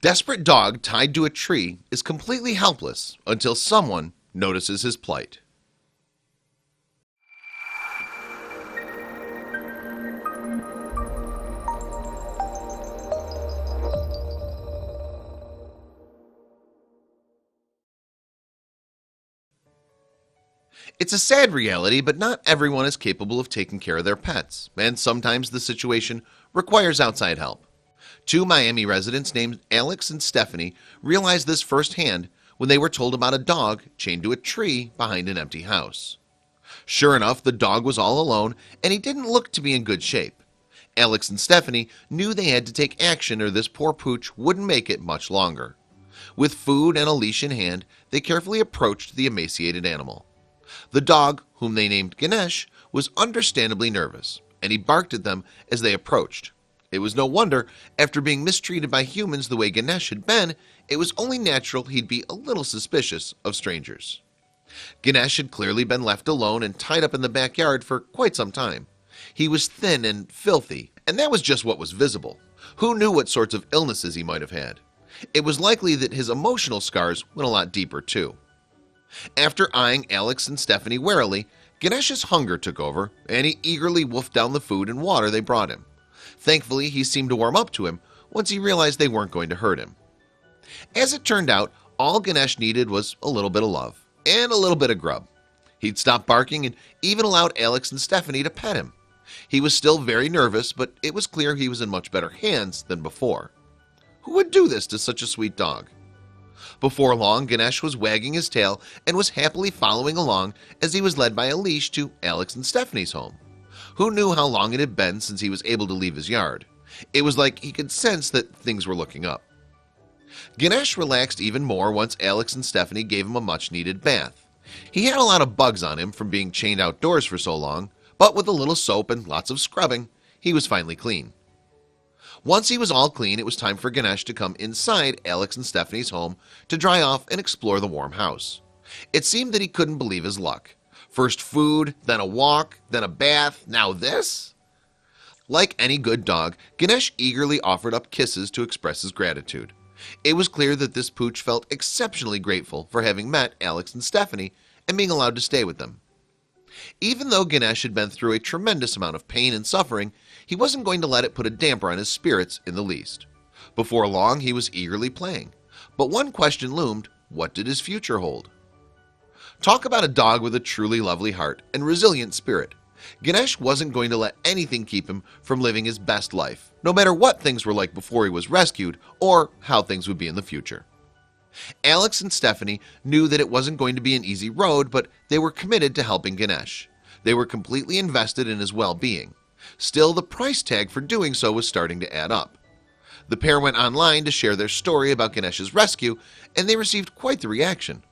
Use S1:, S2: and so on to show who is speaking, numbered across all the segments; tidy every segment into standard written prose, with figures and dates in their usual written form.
S1: Desperate dog tied to a tree is completely helpless until someone notices his plight. It's a sad reality, but not everyone is capable of taking care of their pets, and sometimes the situation requires outside help. Two Miami residents named Alex and Stephanie realized this firsthand when they were told about a dog chained to a tree behind an empty house. Sure enough, the dog was all alone and he didn't look to be in good shape. Alex and Stephanie knew they had to take action or this poor pooch wouldn't make it much longer. With food and a leash in hand, they carefully approached the emaciated animal. The dog, whom they named Ganesh, was understandably nervous, and he barked at them as they approached. It was no wonder, after being mistreated by humans the way Ganesh had been, it was only natural he'd be a little suspicious of strangers. Ganesh had clearly been left alone and tied up in the backyard for quite some time. He was thin and filthy, and that was just what was visible. Who knew what sorts of illnesses he might have had? It was likely that his emotional scars went a lot deeper too. After eyeing Alex and Stephanie warily, Ganesh's hunger took over, and he eagerly wolfed down the food and water they brought him. Thankfully, he seemed to warm up to him once he realized they weren't going to hurt him. As it turned out, all Ganesh needed was a little bit of love and a little bit of grub. He'd stopped barking and even allowed Alex and Stephanie to pet him. He was still very nervous, but it was clear he was in much better hands than before. Who would do this to such a sweet dog? Before long, Ganesh was wagging his tail and was happily following along as he was led by a leash to Alex and Stephanie's home. Who knew how long it had been since he was able to leave his yard? It was like he could sense that things were looking up. Ganesh relaxed even more once Alex and Stephanie gave him a much-needed bath. He had a lot of bugs on him from being chained outdoors for so long, but with a little soap and lots of scrubbing, he was finally clean. Once he was all clean, it was time for Ganesh to come inside Alex and Stephanie's home to dry off and explore the warm house. It seemed that he couldn't believe his luck. First food, then a walk, then a bath, now this? Like any good dog, Ganesh eagerly offered up kisses to express his gratitude. It was clear that this pooch felt exceptionally grateful for having met Alex and Stephanie and being allowed to stay with them. Even though Ganesh had been through a tremendous amount of pain and suffering, he wasn't going to let it put a damper on his spirits in the least. Before long, he was eagerly playing. But one question loomed: what did his future hold? Talk about a dog with a truly lovely heart and resilient spirit. Ganesh wasn't going to let anything keep him from living his best life, no matter what things were like before he was rescued or how things would be in the future. Alex and Stephanie knew that it wasn't going to be an easy road, but they were committed to helping Ganesh. They were completely invested in his well-being. Still, the price tag for doing so was starting to add up. The pair went online to share their story about Ganesh's rescue, and they received quite the reaction.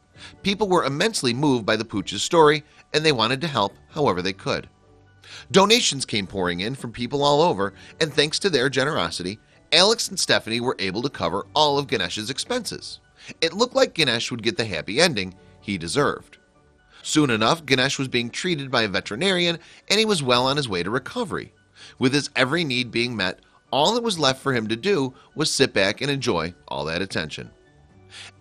S1: People were immensely moved by the pooch's story, and they wanted to help however they could. Donations came pouring in from people all over, and thanks to their generosity, Alex and Stephanie were able to cover all of Ganesh's expenses. It looked like Ganesh would get the happy ending he deserved. Soon enough, Ganesh was being treated by a veterinarian, and he was well on his way to recovery. With his every need being met, all that was left for him to do was sit back and enjoy all that attention.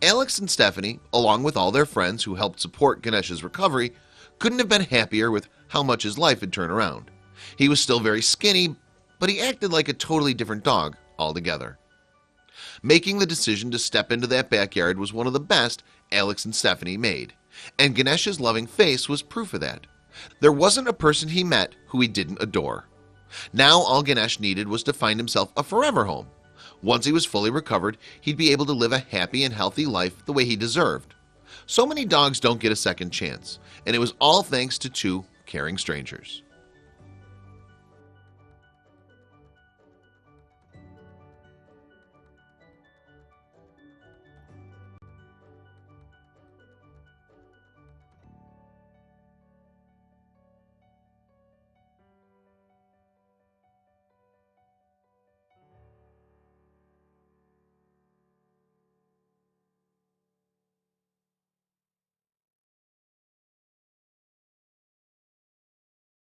S1: Alex and Stephanie, along with all their friends who helped support Ganesh's recovery, couldn't have been happier with how much his life had turned around. He was still very skinny, but he acted like a totally different dog altogether. Making the decision to step into that backyard was one of the best Alex and Stephanie made, and Ganesh's loving face was proof of that. There wasn't a person he met who he didn't adore. Now all Ganesh needed was to find himself a forever home. Once he was fully recovered, he'd be able to live a happy and healthy life the way he deserved. So many dogs don't get a second chance, and it was all thanks to two caring strangers.